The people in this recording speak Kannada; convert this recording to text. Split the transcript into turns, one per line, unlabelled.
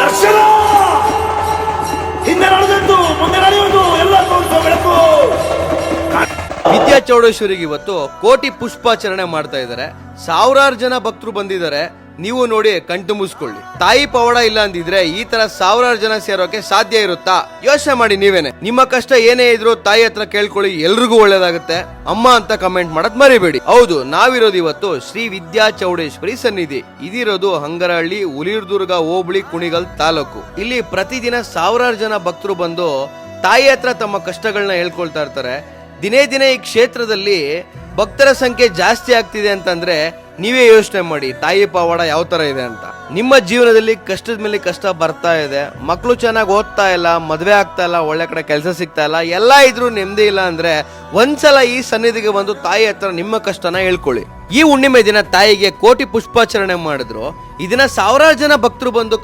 ದರ್ಶನ ಹಿಂದೆ ನಡೆದದ್ದು ಮುಂದೆ ನಡೆಯುವುದು ಎಲ್ಲ ತೋರಿಸುವ ಬೆಳಕು.
ವಿದ್ಯಾ ಚೌಡೇಶ್ವರಿಗೆ ಇವತ್ತು ಕೋಟಿ ಪುಷ್ಪಾಚರಣೆ ಮಾಡ್ತಾ ಇದ್ದಾರೆ. ಸಾವಿರಾರು ಜನ ಭಕ್ತರು ಬಂದಿದ್ದಾರೆ. ನೀವು ನೋಡಿ ಕಣ್ತುಂಬಿಸ್ಕೊಳ್ಳಿ. ತಾಯಿ ಪವಾಡ ಇಲ್ಲ ಅಂದಿದ್ರೆ ಈ ತರ ಸಾವಿರಾರು ಜನ ಸೇರೋಕೆ ಸಾಧ್ಯ ಇರುತ್ತಾ? ಯೋಚನೆ ಮಾಡಿ ನೀವೇನೆ. ನಿಮ್ಮ ಕಷ್ಟ ಏನೇ ಇದ್ರು ತಾಯಿ ಹತ್ರ ಕೇಳ್ಕೊಳ್ಳಿ, ಎಲ್ರಿಗೂ ಒಳ್ಳೇದಾಗುತ್ತೆ. ಅಮ್ಮ ಅಂತ ಕಮೆಂಟ್ ಮಾಡದ್ ಮರಿಬೇಡಿ. ಹೌದು, ನಾವಿರೋದು ಇವತ್ತು ಶ್ರೀ ವಿದ್ಯಾ ಚೌಡೇಶ್ವರಿ ಸನ್ನಿಧಿ. ಇದಿರೋದು ಹಂಗರಹಳ್ಳಿ, ಹುಲಿದುರ್ಗ ಹೋಬಳಿ, ಕುಣಿಗಲ್ ತಾಲೂಕು. ಇಲ್ಲಿ ಪ್ರತಿದಿನ ಸಾವಿರಾರು ಜನ ಭಕ್ತರು ಬಂದು ತಾಯಿ ಹತ್ರ ತಮ್ಮ ಕಷ್ಟಗಳನ್ನ ಹೇಳ್ಕೊಳ್ತಾ ಇರ್ತಾರೆ. ದಿನೇ ದಿನೇ ಈ ಕ್ಷೇತ್ರದಲ್ಲಿ ಭಕ್ತರ ಸಂಖ್ಯೆ ಜಾಸ್ತಿ ಆಗ್ತಿದೆ ಅಂತಂದ್ರೆ ನೀವೇ ಯೋಚನೆ ಮಾಡಿ ತಾಯಿ ಪವಾಡ ಯಾವ ತರ ಇದೆ ಅಂತ. ನಿಮ್ಮ ಜೀವನದಲ್ಲಿ ಕಷ್ಟದ ಮೇಲೆ ಕಷ್ಟ ಬರ್ತಾ ಇದೆ, ಮಕ್ಕಳು ಚೆನ್ನಾಗಿ ಓದ್ತಾ ಇಲ್ಲ, ಮದ್ವೆ ಆಗ್ತಾ ಇಲ್ಲ, ಒಳ್ಳೆ ಕಡೆ ಕೆಲಸ ಸಿಗ್ತಾ ಇಲ್ಲ, ಎಲ್ಲ ಇದ್ರೂ ನೆಮ್ಮದಿ ಇಲ್ಲ ಅಂದ್ರೆ ಒಂದ್ಸಲ ಈ ಸನ್ನಿಧಿಗೆ ಬಂದು ತಾಯಿ ಹತ್ರ ನಿಮ್ಮ ಕಷ್ಟನ ಹೇಳ್ಕೊಳ್ಳಿ. ಈ ಹುಣ್ಣಿಮೆ ದಿನ ತಾಯಿಗೆ ಕೋಟಿ ಪುಷ್ಪಾಚರಣೆ ಮಾಡಿದ್ರು. ಇದನ್ನ ಸಾವಿರಾರು ಜನ ಭಕ್ತರು ಬಂದು